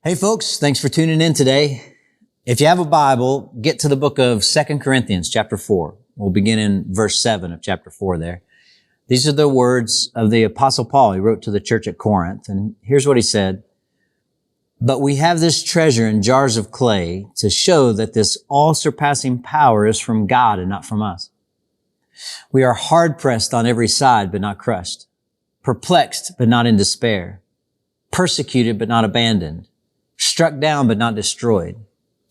Hey folks, thanks for tuning in today. If you have a Bible, get to the book of 2 Corinthians chapter 4. We'll begin in verse 7 of chapter 4 there. These are the words of the Apostle Paul. He wrote to the church at Corinth, and here's what he said. But we have this treasure in jars of clay to show that this all-surpassing power is from God and not from us. We are hard-pressed on every side, but not crushed. Perplexed, but not in despair. Persecuted, but not abandoned. Struck down, but not destroyed.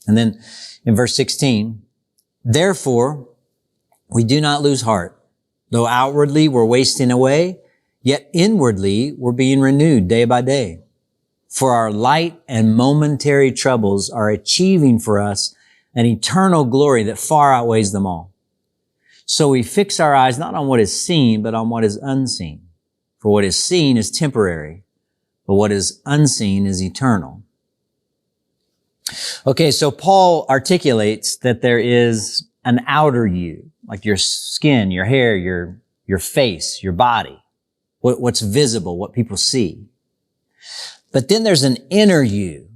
And then in verse 16, therefore, we do not lose heart. Though outwardly we're wasting away, yet inwardly we're being renewed day by day. For our light and momentary troubles are achieving for us an eternal glory that far outweighs them all. So we fix our eyes not on what is seen, but on what is unseen. For what is seen is temporary, but what is unseen is eternal. Okay, so Paul articulates that there is an outer you, like your skin, your hair, your face, your body, what's visible, what people see. But then there's an inner you,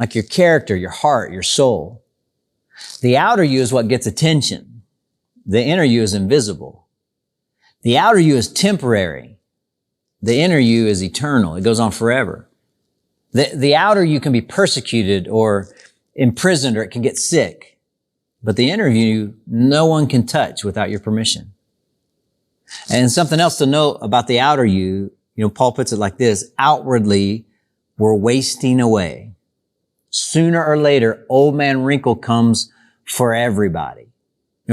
like your character, your heart, your soul. The outer you is what gets attention. The inner you is invisible. The outer you is temporary. The inner you is eternal. It goes on forever. The outer you can be persecuted or imprisoned, or it can get sick. But the inner you, no one can touch without your permission. And something else to note about the outer you, Paul puts it like this: outwardly, we're wasting away. Sooner or later, old man wrinkle comes for everybody.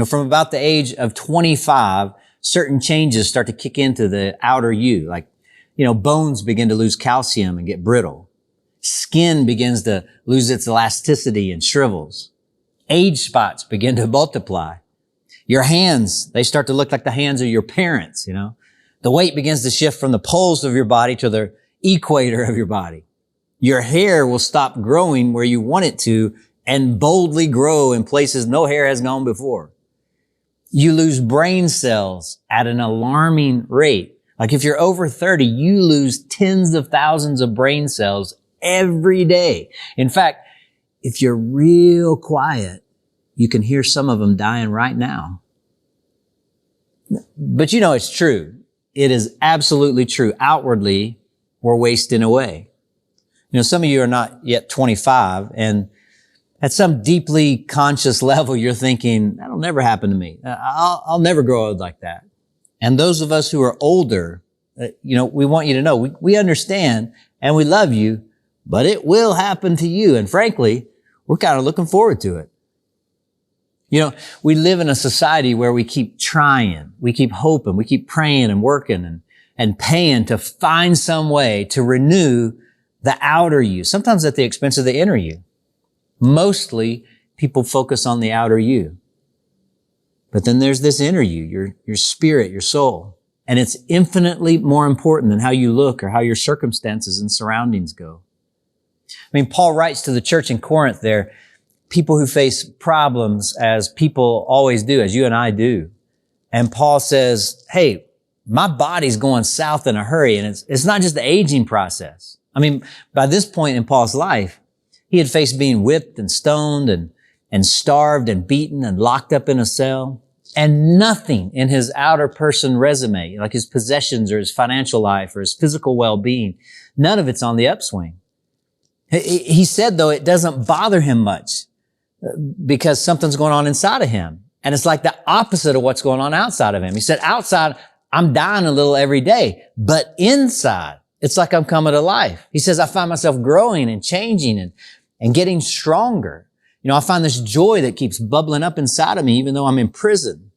From about the age of 25, certain changes start to kick into the outer you. Like, bones begin to lose calcium and get brittle. Skin begins to lose its elasticity and shrivels. Age spots begin to multiply. Your hands, they start to look like the hands of your parents, The weight begins to shift from the poles of your body to the equator of your body. Your hair will stop growing where you want it to and boldly grow in places no hair has gone before. You lose brain cells at an alarming rate. Like if you're over 30, you lose tens of thousands of brain cells every day. In fact, if you're real quiet, you can hear some of them dying right now. But it's true. It is absolutely true. Outwardly, we're wasting away. Some of you are not yet 25, and at some deeply conscious level, you're thinking, that'll never happen to me. I'll never grow old like that. And those of us who are older, we want you to know, we understand and we love you, but it will happen to you. And frankly, we're kind of looking forward to it. We live in a society where we keep trying, we keep hoping, we keep praying and working and paying to find some way to renew the outer you, sometimes at the expense of the inner you. Mostly people focus on the outer you. But then there's this inner you, your spirit, your soul. And it's infinitely more important than how you look or how your circumstances and surroundings go. Paul writes to the church in Corinth there, people who face problems as people always do, as you and I do. And Paul says, hey, my body's going south in a hurry. And it's not just the aging process. By this point in Paul's life, he had faced being whipped and stoned and starved and beaten and locked up in a cell. And nothing in his outer person resume, like his possessions or his financial life or his physical well-being, none of it's on the upswing. He said, though, it doesn't bother him much because something's going on inside of him. And it's like the opposite of what's going on outside of him. He said, outside, I'm dying a little every day, but inside, it's like I'm coming to life. He says, I find myself growing and changing and getting stronger. I find this joy that keeps bubbling up inside of me, even though I'm in prison.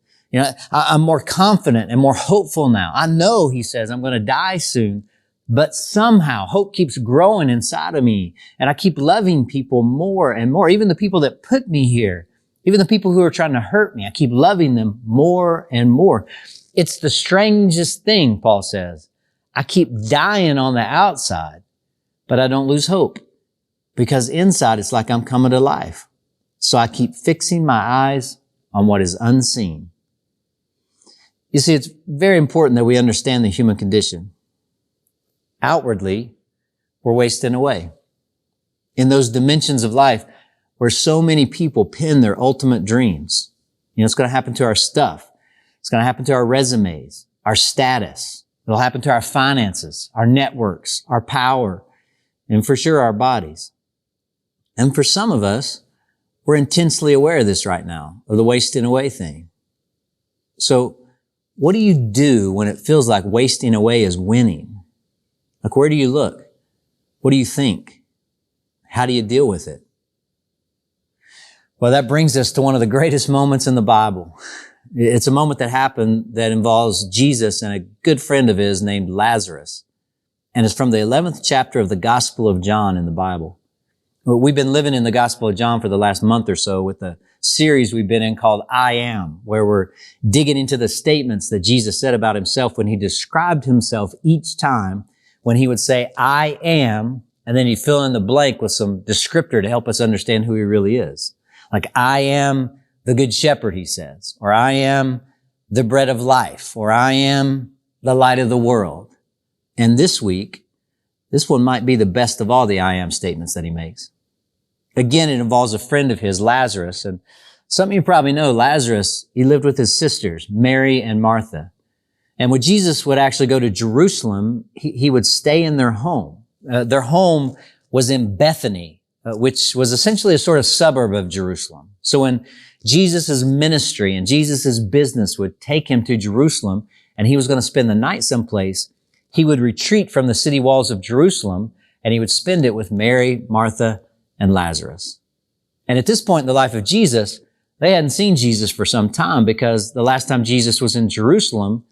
I'm more confident and more hopeful now. I know, he says, I'm going to die soon, but somehow hope keeps growing inside of me. And I keep loving people more and more, even the people that put me here, even the people who are trying to hurt me. I keep loving them more and more. It's the strangest thing, Paul says. I keep dying on the outside, but I don't lose hope because inside it's like I'm coming to life. So I keep fixing my eyes on what is unseen. You see, it's very important that we understand the human condition. Outwardly, we're wasting away. in those dimensions of life where so many people pin their ultimate dreams. It's going to happen to our stuff. It's going to happen to our resumes, our status. It'll happen to our finances, our networks, our power, and for sure our bodies. And for some of us, we're intensely aware of this right now, of the wasting away thing. So what do you do when it feels like wasting away is winning? Like, where do you look? What do you think? How do you deal with it? Well, that brings us to one of the greatest moments in the Bible. It's a moment that happened that involves Jesus and a good friend of his named Lazarus. And it's from the 11th chapter of the Gospel of John in the Bible. We've been living in the Gospel of John for the last month or so with a series we've been in called I Am, where we're digging into the statements that Jesus said about himself when he described himself each time when he would say, I am, and then he'd fill in the blank with some descriptor to help us understand who he really is. Like, I am the good shepherd, he says, or I am the bread of life, or I am the light of the world. And this week, this one might be the best of all the I am statements that he makes. Again, it involves a friend of his, Lazarus. And some of you probably know Lazarus, he lived with his sisters, Mary and Martha. And when Jesus would actually go to Jerusalem, he would stay in their home. Their home was in Bethany, which was essentially a sort of suburb of Jerusalem. So when Jesus' ministry and Jesus' business would take him to Jerusalem and he was going to spend the night someplace, he would retreat from the city walls of Jerusalem and he would spend it with Mary, Martha, and Lazarus. And at this point in the life of Jesus, they hadn't seen Jesus for some time because the last time Jesus was in Jerusalem,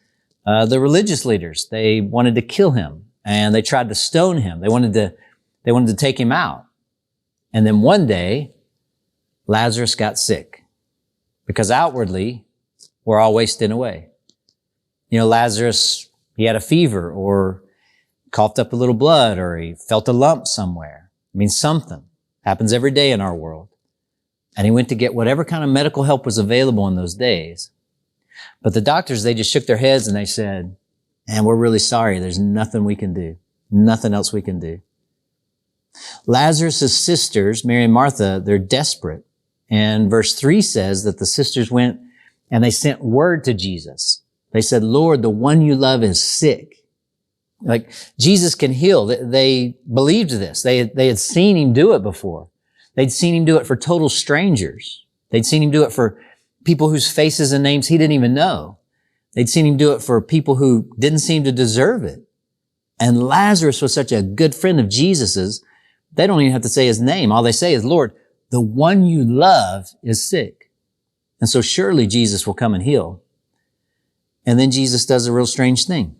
the religious leaders, they wanted to kill him and they tried to stone him. They wanted to take him out. And then one day, Lazarus got sick because outwardly, we're all wasting away. Lazarus, he had a fever or coughed up a little blood or he felt a lump somewhere. Something happens every day in our world. And he went to get whatever kind of medical help was available in those days. But the doctors, they just shook their heads and they said, man, we're really sorry. There's nothing we can do. Nothing else we can do. Lazarus' sisters, Mary and Martha, they're desperate. And verse 3 says that the sisters went and they sent word to Jesus. They said, Lord, the one you love is sick. Like, Jesus can heal. They believed this. They had seen him do it before. They'd seen him do it for total strangers. They'd seen him do it for people whose faces and names he didn't even know. They'd seen him do it for people who didn't seem to deserve it. And Lazarus was such a good friend of Jesus's, they don't even have to say his name. All they say is, Lord, the one you love is sick. And so surely Jesus will come and heal. And then Jesus does a real strange thing.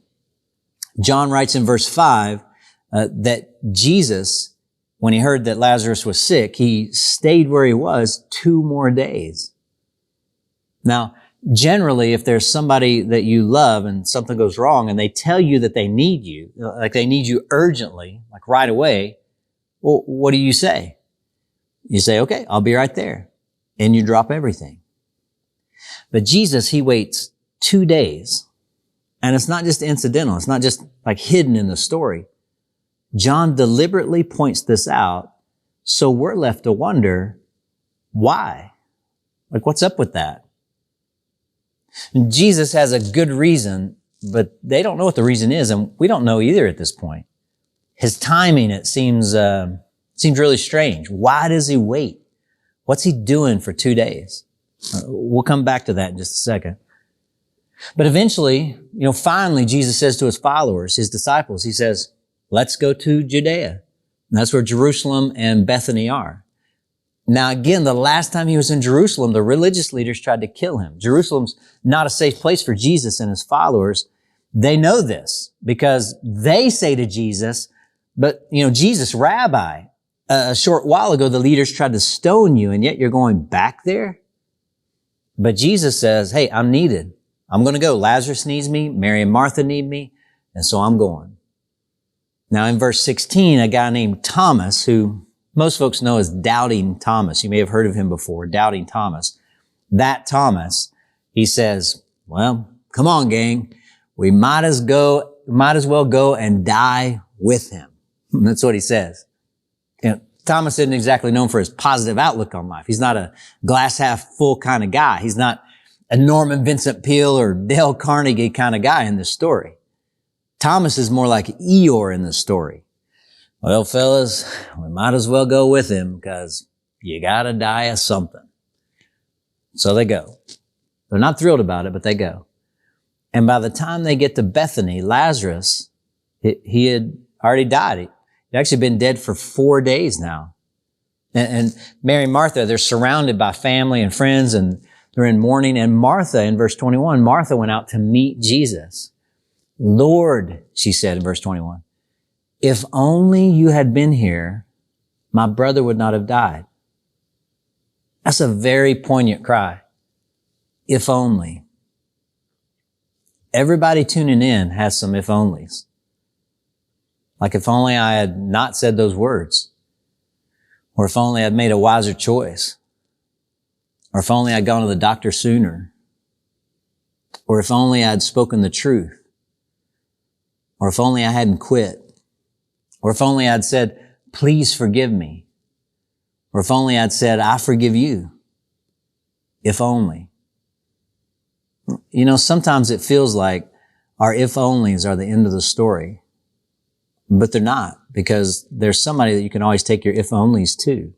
John writes in verse 5 that Jesus, when he heard that Lazarus was sick, he stayed where he was 2 more days. Now, generally, if there's somebody that you love and something goes wrong and they tell you that they need you, like they need you urgently, like right away, well, what do you say? You say, okay, I'll be right there. And you drop everything. But Jesus, he waits 2 days. And it's not just incidental. It's not just like hidden in the story. John deliberately points this out. So we're left to wonder, why? Like, what's up with that? And Jesus has a good reason, but they don't know what the reason is. And we don't know either at this point. His timing, it seems really strange. Why does he wait? What's he doing for 2 days? We'll come back to that in just a second. But eventually, finally, Jesus says to his followers, his disciples, he says, let's go to Judea. And that's where Jerusalem and Bethany are. Now, again, the last time he was in Jerusalem, the religious leaders tried to kill him. Jerusalem's not a safe place for Jesus and his followers. They know this because they say to Jesus, but, Jesus, Rabbi, a short while ago, the leaders tried to stone you, and yet you're going back there? But Jesus says, hey, I'm needed. I'm going to go. Lazarus needs me. Mary and Martha need me. And so I'm going. Now in verse 16, a guy named Thomas, who most folks know as Doubting Thomas. You may have heard of him before, Doubting Thomas. That Thomas, he says, well, come on, gang. We might as well go and die with him. And that's what he says. And Thomas isn't exactly known for his positive outlook on life. He's not a glass half full kind of guy. He's not a Norman Vincent Peale or Dale Carnegie kind of guy in this story. Thomas is more like Eeyore in the story. Well, fellas, we might as well go with him because you gotta die of something. So they go. They're not thrilled about it, but they go. And by the time they get to Bethany, Lazarus, he had already died. He'd actually been dead for 4 days now. And Mary and Martha, they're surrounded by family and friends, and they're in mourning. And Martha, in verse 21, Martha went out to meet Jesus. Lord, she said in verse 21, if only you had been here, my brother would not have died. That's a very poignant cry. If only. Everybody tuning in has some if onlys. Like if only I had not said those words. Or if only I'd made a wiser choice. Or if only I'd gone to the doctor sooner. Or if only I'd spoken the truth. Or if only I hadn't quit. Or if only I'd said, please forgive me. Or if only I'd said, I forgive you. If only. You know, sometimes it feels like our if onlys are the end of the story. But they're not, because there's somebody that you can always take your if onlys to.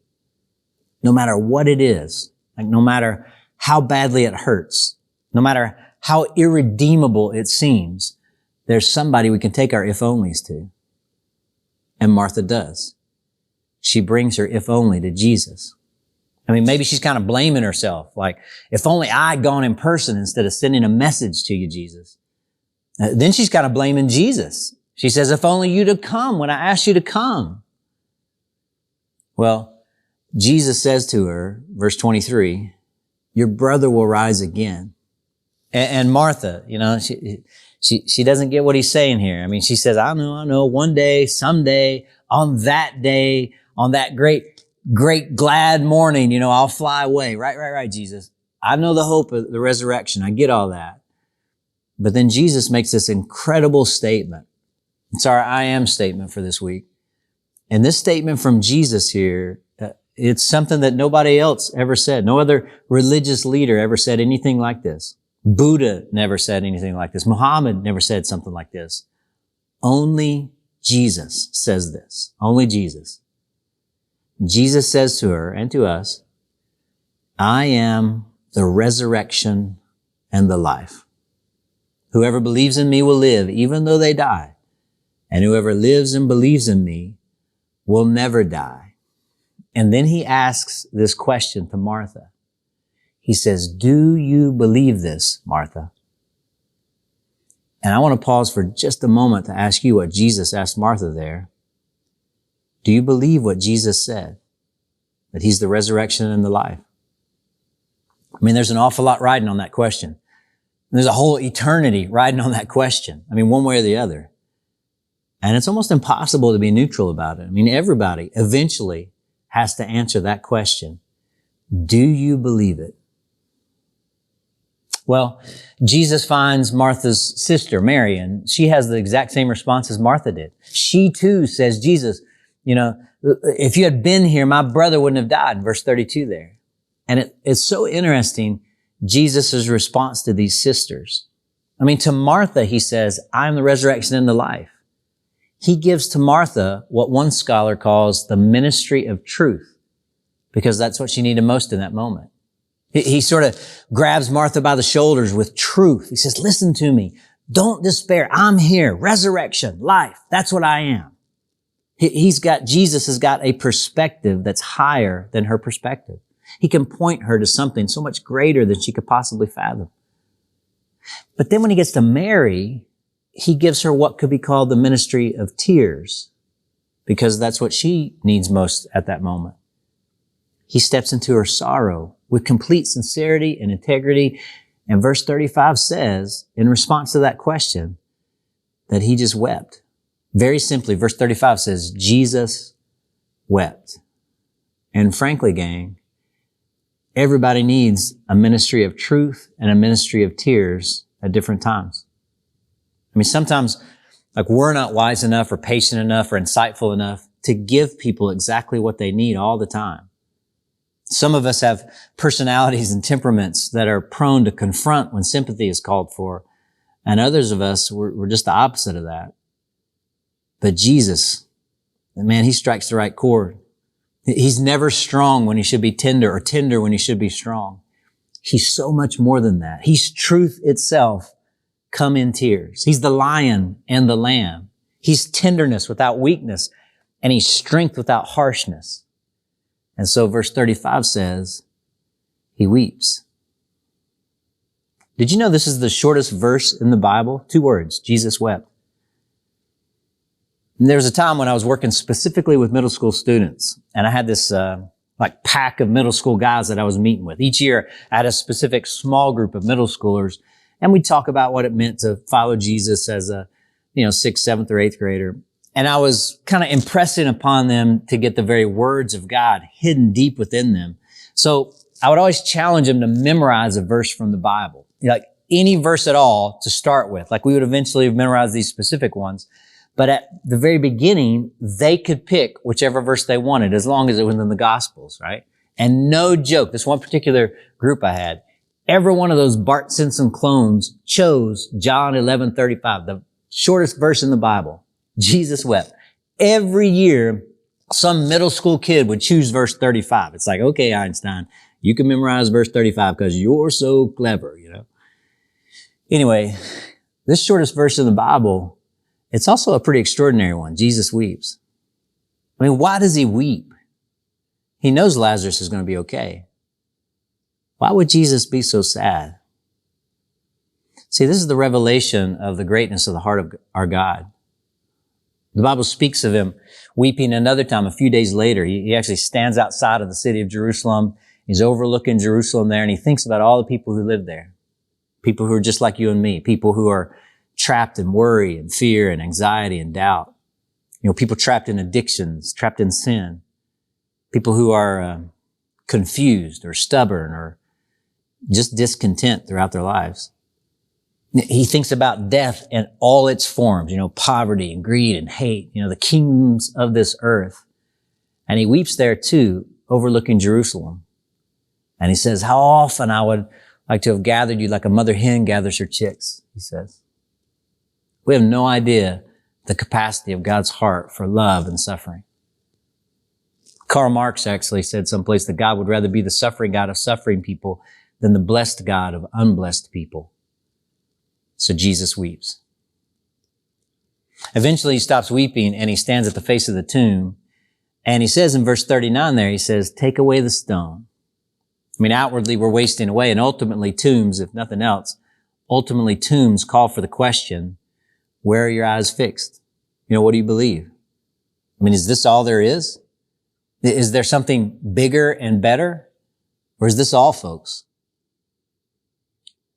No matter what it is, like no matter how badly it hurts, no matter how irredeemable it seems, there's somebody we can take our if onlys to. And Martha does. She brings her if only to Jesus. I mean, maybe she's kind of blaming herself. Like, if only I'd gone in person instead of sending a message to you, Jesus. Then she's kind of blaming Jesus. She says, if only you'd have come when I asked you to come. Well, Jesus says to her, verse 23, your brother will rise again. And Martha, you know, she doesn't get what he's saying here. I mean, she says, I know, one day, someday, on that day, on that great, glad morning, you know, I'll fly away. Right, Jesus. I know the hope of the resurrection. I get all that. But then Jesus makes this incredible statement. It's our I am statement for this week. And this statement from Jesus here, it's something that nobody else ever said. No other religious leader ever said anything like this. Buddha never said anything like this. Muhammad never said something like this. Only Jesus says this. Only Jesus. Jesus says to her and to us, I am the resurrection and the life. Whoever believes in me will live even though they die. And whoever lives and believes in me will never die. And then he asks this question to Martha. He says, do you believe this, Martha? And I want to pause for just a moment to ask you what Jesus asked Martha there. Do you believe what Jesus said? That he's the resurrection and the life? I mean, there's an awful lot riding on that question. There's a whole eternity riding on that question. I mean, one way or the other. And it's almost impossible to be neutral about it. I mean, everybody eventually has to answer that question. Do you believe it? Well, Jesus finds Martha's sister, Mary, and she has the exact same response as Martha did. She too says, Jesus, you know, if you had been here, my brother wouldn't have died. Verse 32 there. And it's so interesting, Jesus' response to these sisters. I mean, to Martha, he says, I'm the resurrection and the life. He gives to Martha what one scholar calls the ministry of truth, because that's what she needed most in that moment. He sort of grabs Martha by the shoulders with truth. He says, listen to me. Don't despair. I'm here. Resurrection, life. That's what I am. Jesus has got a perspective that's higher than her perspective. He can point her to something so much greater than she could possibly fathom. But then when he gets to Mary, he gives her what could be called the ministry of tears, because that's what she needs most at that moment. He steps into her sorrow with complete sincerity and integrity. And verse 35 says, in response to that question, that he just wept. Very simply, verse 35 says, Jesus wept. And frankly, gang, everybody needs a ministry of truth and a ministry of tears at different times. I mean, sometimes, like, we're not wise enough or patient enough or insightful enough to give people exactly what they need all the time. Some of us have personalities and temperaments that are prone to confront when sympathy is called for. And others of us, we're just the opposite of that. But Jesus, man, he strikes the right chord. He's never strong when he should be tender, or tender when he should be strong. He's so much more than that. He's truth itself come in tears. He's the lion and the lamb. He's tenderness without weakness, and he's strength without harshness. And so verse 35 says, he weeps. Did you know this is the shortest verse in the Bible? 2 words, Jesus wept. And there was a time when I was working specifically with middle school students, and I had this pack of middle school guys that I was meeting with. Each year, I had a specific small group of middle schoolers, and we'd talk about what it meant to follow Jesus as a 6th, 7th, or 8th grader. And I was kind of impressing upon them to get the very words of God hidden deep within them. So I would always challenge them to memorize a verse from the Bible, like any verse at all to start with. Like we would eventually memorize these specific ones. But at the very beginning, they could pick whichever verse they wanted, as long as it was in the Gospels, right? And no joke, this one particular group I had, every one of those Bart Simpson clones chose John 11:35, the shortest verse in the Bible. Jesus wept. Every year, some middle school kid would choose verse 35. It's like, okay, Einstein, you can memorize verse 35 because you're so clever, Anyway, this shortest verse in the Bible, it's also a pretty extraordinary one. Jesus weeps. I mean, why does he weep? He knows Lazarus is going to be okay. Why would Jesus be so sad? See, this is the revelation of the greatness of the heart of our God. The Bible speaks of him weeping another time, a few days later. He actually stands outside of the city of Jerusalem. He's overlooking Jerusalem there, and he thinks about all the people who live there. People who are just like you and me. People who are trapped in worry and fear and anxiety and doubt. People trapped in addictions, trapped in sin. People who are confused or stubborn or just discontent throughout their lives. He thinks about death in all its forms, poverty and greed and hate, the kingdoms of this earth. And he weeps there too, overlooking Jerusalem. And he says, how often I would like to have gathered you like a mother hen gathers her chicks, he says. We have no idea the capacity of God's heart for love and suffering. Karl Marx actually said someplace that God would rather be the suffering God of suffering people than the blessed God of unblessed people. So Jesus weeps. Eventually he stops weeping and he stands at the face of the tomb. And he says in verse 39 there, he says, take away the stone. I mean, outwardly we're wasting away, and ultimately tombs, if nothing else, ultimately tombs call for the question, where are your eyes fixed? What do you believe? I mean, is this all there is? Is there something bigger and better? Or is this all, folks?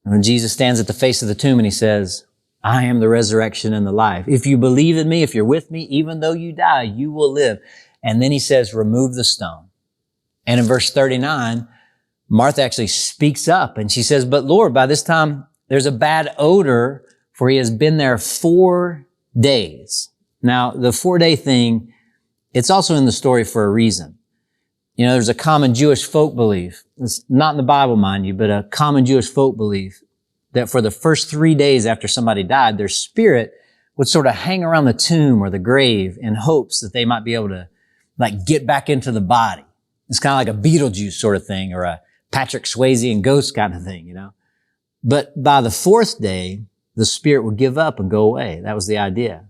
And when Jesus stands at the face of the tomb and he says, I am the resurrection and the life. If you believe in me, if you're with me, even though you die, you will live. And then he says, remove the stone. And in verse 39, Martha actually speaks up and she says, but Lord, by this time there's a bad odor, for he has been there 4 days. Now, the 4-day thing, it's also in the story for a reason. There's a common Jewish folk belief. It's not in the Bible, mind you, but a common Jewish folk belief that for the first 3 days after somebody died, their spirit would sort of hang around the tomb or the grave in hopes that they might be able to get back into the body. It's kind of like a Beetlejuice sort of thing or a Patrick Swayze and Ghost kind of thing, But by the 4th day, the spirit would give up and go away. That was the idea.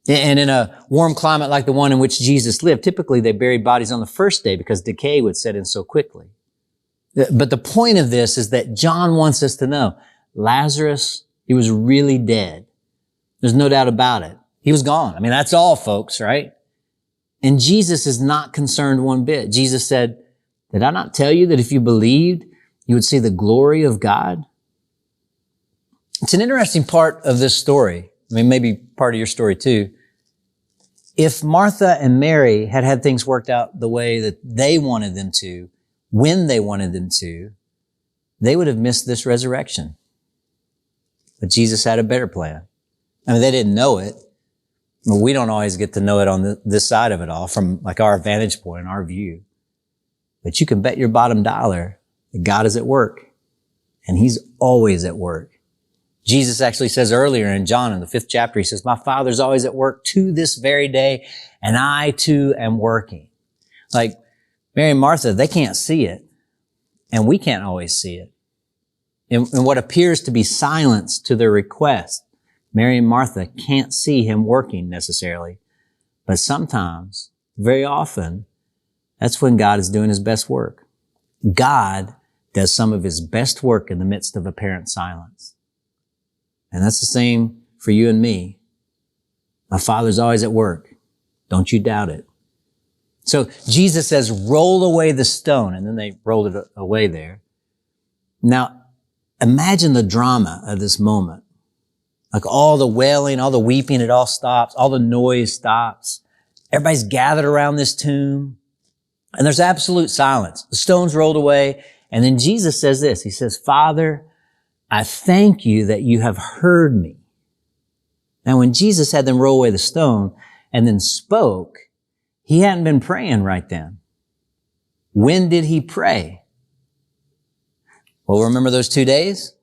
And in a warm climate like the one in which Jesus lived, typically they buried bodies on the 1st day because decay would set in so quickly. But the point of this is that John wants us to know Lazarus, he was really dead. There's no doubt about it. He was gone. I mean, that's all, folks, right? And Jesus is not concerned one bit. Jesus said, did I not tell you that if you believed, you would see the glory of God? It's an interesting part of this story. I mean, maybe part of your story too. If Martha and Mary had had things worked out the way that they wanted them to, when they wanted them to, they would have missed this resurrection. But Jesus had a better plan. I mean, they didn't know it. We don't always get to know it on this side of it all from like our vantage point, our view. But you can bet your bottom dollar that God is at work, and he's always at work. Jesus actually says earlier in John, in the 5th chapter, he says, my Father's always at work to this very day, and I too am working. Like Mary and Martha, they can't see it, and we can't always see it. In what appears to be silence to their request, Mary and Martha can't see him working necessarily. But sometimes, very often, that's when God is doing his best work. God does some of his best work in the midst of apparent silence. And that's the same for you and me. My Father's always at work. Don't you doubt it. So Jesus says, roll away the stone. And then they rolled it away there. Now, imagine the drama of this moment. Like all the wailing, all the weeping, it all stops. All the noise stops. Everybody's gathered around this tomb. And there's absolute silence. The stone's rolled away. And then Jesus says this. He says, Father, I thank you that you have heard me. Now, when Jesus had them roll away the stone and then spoke, he hadn't been praying right then. When did he pray? Well, remember those 2 days?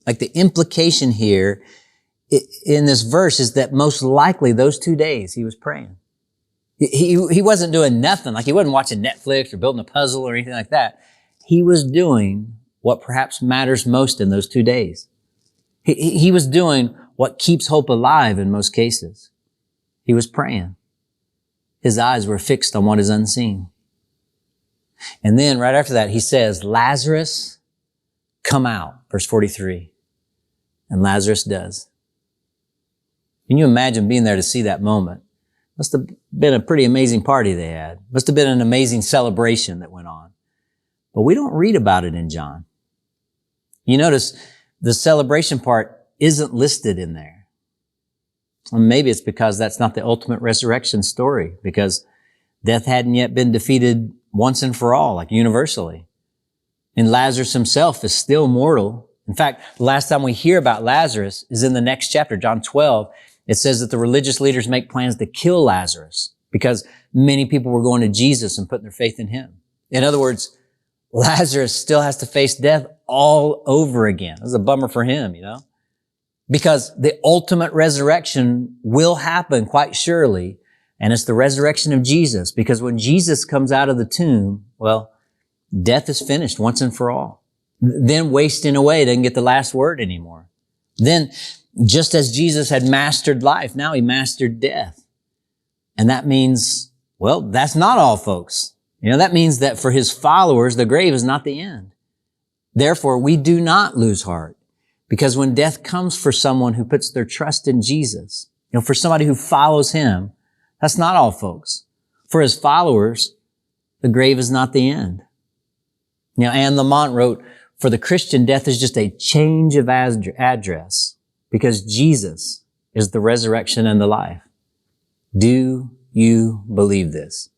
Like the implication here in this verse is that most likely those 2 days he was praying. He wasn't doing nothing. Like he wasn't watching Netflix or building a puzzle or anything like that. He was doing what perhaps matters most in those 2 days. He was doing what keeps hope alive in most cases. He was praying. His eyes were fixed on what is unseen. And then right after that, he says, Lazarus, come out. Verse 43. And Lazarus does. Can you imagine being there to see that moment? Must have been a pretty amazing party they had. Must have been an amazing celebration that went on. But we don't read about it in John. You notice the celebration part isn't listed in there. And maybe it's because that's not the ultimate resurrection story, because death hadn't yet been defeated once and for all, like universally. And Lazarus himself is still mortal. In fact, the last time we hear about Lazarus is in the next chapter, John 12. It says that the religious leaders make plans to kill Lazarus because many people were going to Jesus and putting their faith in him. In other words, Lazarus still has to face death all over again. This is a bummer for him, because the ultimate resurrection will happen quite surely. And it's the resurrection of Jesus, because when Jesus comes out of the tomb, well, death is finished once and for all. Then wasting away doesn't get the last word anymore. Then just as Jesus had mastered life, now he mastered death. And that means, well, that's not all, folks. That means that for his followers, the grave is not the end. Therefore, we do not lose heart, because when death comes for someone who puts their trust in Jesus, for somebody who follows him, that's not all, folks. For his followers, the grave is not the end. Anne Lamont wrote, for the Christian, death is just a change of address, because Jesus is the resurrection and the life. Do you believe this?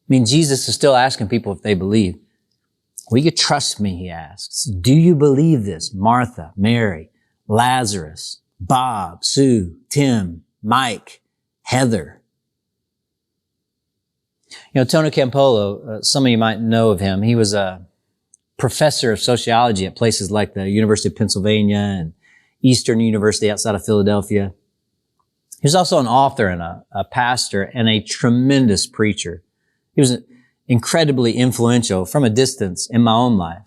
Jesus is still asking people if they believe. Will you trust me, he asks. Do you believe this? Martha, Mary, Lazarus, Bob, Sue, Tim, Mike, Heather. Tony Campolo, some of you might know of him. He was a professor of sociology at places like the University of Pennsylvania and Eastern University outside of Philadelphia. He was also an author and a pastor and a tremendous preacher. He was incredibly influential from a distance in my own life.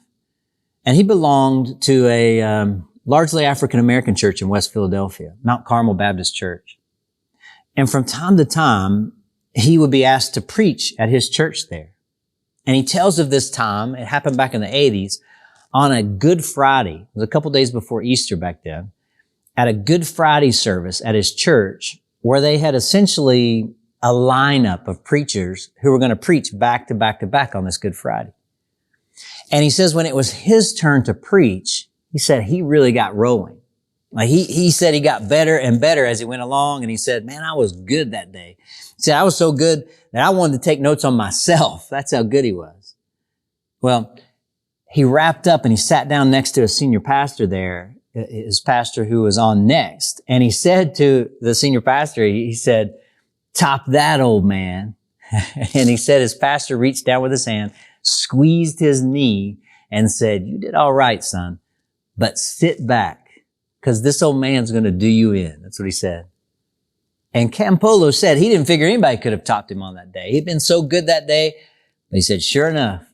And he belonged to a largely African-American church in West Philadelphia, Mount Carmel Baptist Church. And from time to time, he would be asked to preach at his church there. And he tells of this time, it happened back in the 80s, on a Good Friday. It was a couple days before Easter back then, at a Good Friday service at his church, where they had essentially a lineup of preachers who were going to preach back to back to back on this Good Friday. And he says when it was his turn to preach, he said he really got rolling. Like he said he got better and better as he went along. And he said, man, I was good that day. He said, I was so good that I wanted to take notes on myself. That's how good he was. Well, he wrapped up and he sat down next to a senior pastor there. his pastor who was on next. And he said to the senior pastor, he said, "Top that, old man." And he said his pastor reached down with his hand, squeezed his knee, and said, "You did all right, son, but sit back, because this old man's going to do you in." That's what he said. And Campolo said he didn't figure anybody could have topped him on that day. He'd been so good that day. But he said, sure enough,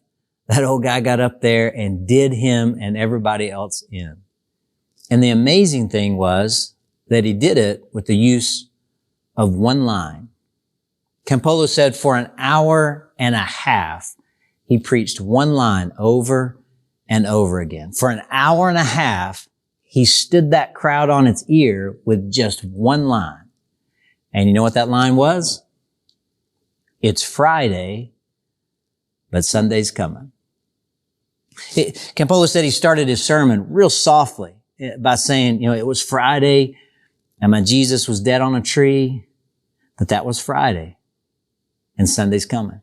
that old guy got up there and did him and everybody else in. And the amazing thing was that he did it with the use of one line. Campolo said for an hour and a half, he preached one line over and over again. For an hour and a half, he stood that crowd on its ear with just one line. And you know what that line was? It's Friday, but Sunday's coming. Campolo said he started his sermon real softly by saying, it was Friday and my Jesus was dead on a tree, but that was Friday and Sunday's coming.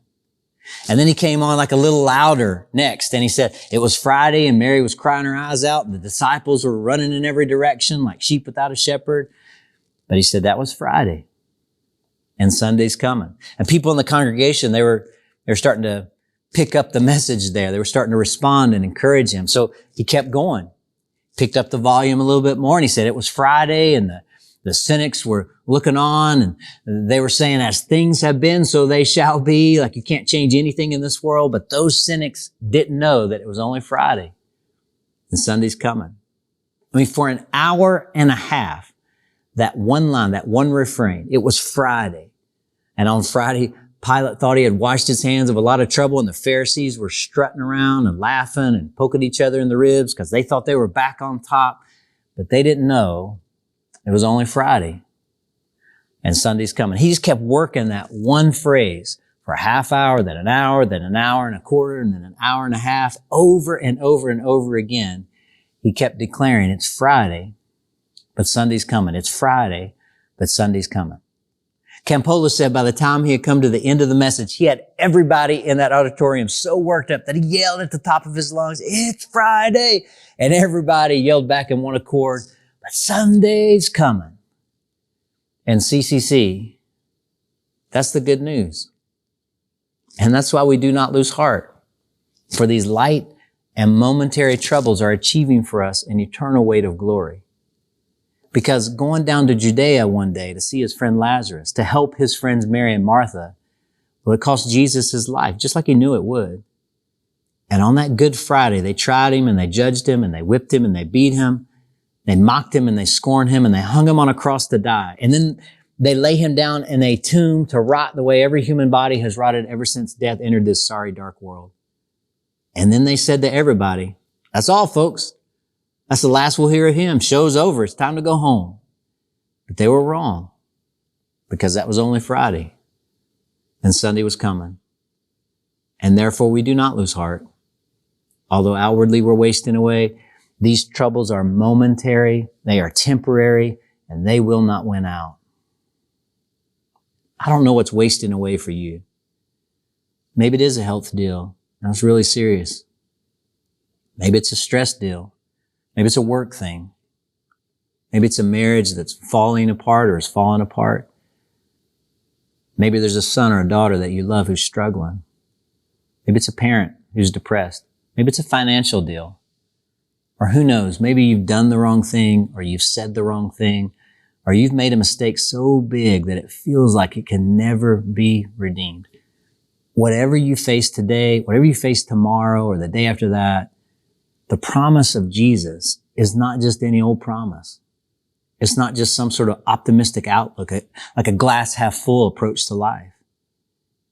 And then he came on like a little louder next and he said, it was Friday and Mary was crying her eyes out and the disciples were running in every direction like sheep without a shepherd. But he said that was Friday and Sunday's coming. And people in the congregation, they were starting to pick up the message there. They were starting to respond and encourage him. So he kept going, picked up the volume a little bit more. And he said it was Friday and the cynics were looking on and they were saying, as things have been, so they shall be. Like you can't change anything in this world. But those cynics didn't know that it was only Friday and Sunday's coming. I mean, for an hour and a half, that one line, that one refrain, it was Friday. And on Friday, Pilate thought he had washed his hands of a lot of trouble and the Pharisees were strutting around and laughing and poking each other in the ribs because they thought they were back on top. But they didn't know it was only Friday and Sunday's coming. He just kept working that one phrase for a half hour, then an hour and a quarter, and then an hour and a half, over and over and over again. He kept declaring, it's Friday, but Sunday's coming. It's Friday, but Sunday's coming. Campolo said by the time he had come to the end of the message, he had everybody in that auditorium so worked up that he yelled at the top of his lungs, it's Friday. And everybody yelled back in one accord, but Sunday's coming. And CCC, that's the good news. And that's why we do not lose heart. For these light and momentary troubles are achieving for us an eternal weight of glory. Because going down to Judea one day to see his friend Lazarus, to help his friends Mary and Martha, well, it cost Jesus his life, just like he knew it would. And on that Good Friday, they tried him and they judged him and they whipped him and they beat him. They mocked him and they scorned him and they hung him on a cross to die. And then they lay him down in a tomb to rot the way every human body has rotted ever since death entered this sorry, dark world. And then they said to everybody, that's all, folks. That's the last we'll hear of him. Show's over. It's time to go home. But they were wrong because that was only Friday and Sunday was coming. And therefore we do not lose heart. Although outwardly we're wasting away, these troubles are momentary, they are temporary, and they will not win out. I don't know what's wasting away for you. Maybe it is a health deal. That's really serious. Maybe it's a stress deal. Maybe it's a work thing. Maybe it's a marriage that's falling apart or is falling apart. Maybe there's a son or a daughter that you love who's struggling. Maybe it's a parent who's depressed. Maybe it's a financial deal. Or who knows, maybe you've done the wrong thing or you've said the wrong thing or you've made a mistake so big that it feels like it can never be redeemed. Whatever you face today, whatever you face tomorrow or the day after that, the promise of Jesus is not just any old promise. It's not just some sort of optimistic outlook, like a glass half full approach to life.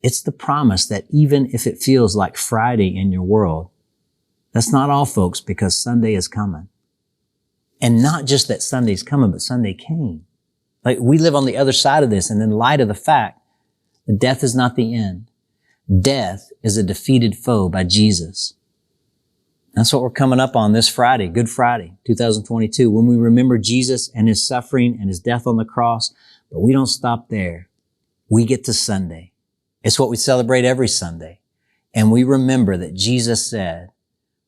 It's the promise that even if it feels like Friday in your world, that's not all, folks, because Sunday is coming. And not just that Sunday's coming, but Sunday came. Like we live on the other side of this, and in light of the fact that death is not the end. Death is a defeated foe by Jesus. That's what we're coming up on this Friday, Good Friday, 2022, when we remember Jesus and his suffering and his death on the cross. But we don't stop there. We get to Sunday. It's what we celebrate every Sunday. And we remember that Jesus said,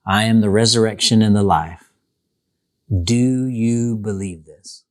I am the resurrection and the life. Do you believe this?